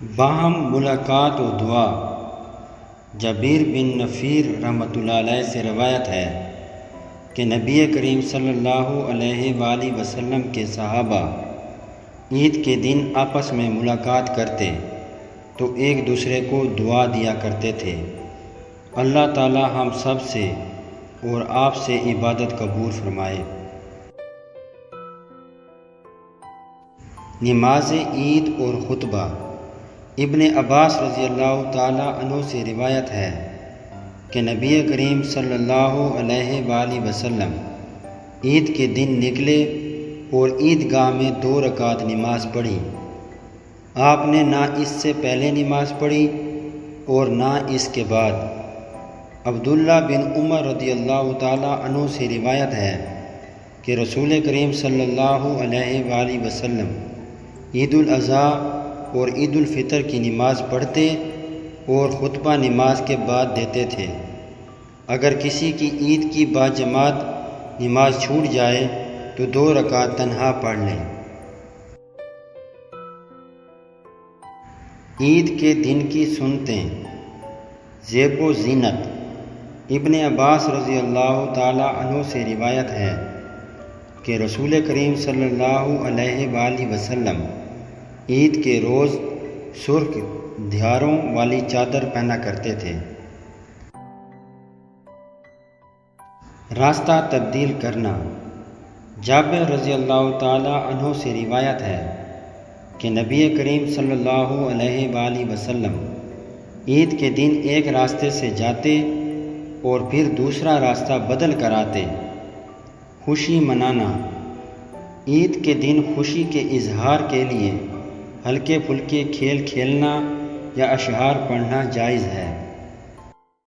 باہم ملاقات و دعا۔ جبیر بن نفیر رحمۃ اللہ علیہ سے روایت ہے کہ نبی کریم صلی اللہ علیہ وآلہ وسلم کے صحابہ عید کے دن آپس میں ملاقات کرتے تو ایک دوسرے کو دعا دیا کرتے تھے، اللہ تعالی ہم سب سے اور آپ سے عبادت قبول فرمائے۔ نماز عید اور خطبہ۔ ابن عباس رضی اللہ تعالی عنہ سے روایت ہے کہ نبی کریم صلی اللہ علیہ وآلہ وسلم عید کے دن نکلے اور عیدگاہ میں 2 رکعت نماز پڑھی۔ آپ نے نہ اس سے پہلے نماز پڑھی اور نہ اس کے بعد۔ عبداللہ بن عمر رضی اللہ تعالی عنہ سے روایت ہے کہ رسول کریم صلی اللہ علیہ وآلہ وسلم عید الاضحیٰ اور عید الفطر کی نماز پڑھتے اور خطبہ نماز کے بعد دیتے تھے۔ اگر کسی کی عید کی باجماعت نماز چھوٹ جائے تو 2 رکعت تنہا پڑھ لیں۔ عید کے دن کی سنتیں۔ زیب و زینت۔ ابن عباس رضی اللہ تعالی عنہ سے روایت ہے کہ رسول کریم صلی اللہ علیہ وآلہ وسلم عید کے روز سرخ دھاروں والی چادر پہنا کرتے تھے۔ راستہ تبدیل کرنا۔ جابر رضی اللہ تعالی عنہ سے روایت ہے کہ نبی کریم صلی اللہ علیہ وآلہ وسلم عید کے دن ایک راستے سے جاتے اور پھر دوسرا راستہ بدل کر آتے۔ خوشی منانا۔ عید کے دن خوشی کے اظہار کے لیے ہلکے پھلکے کھیل کھیلنا یا اشعار پڑھنا جائز ہے۔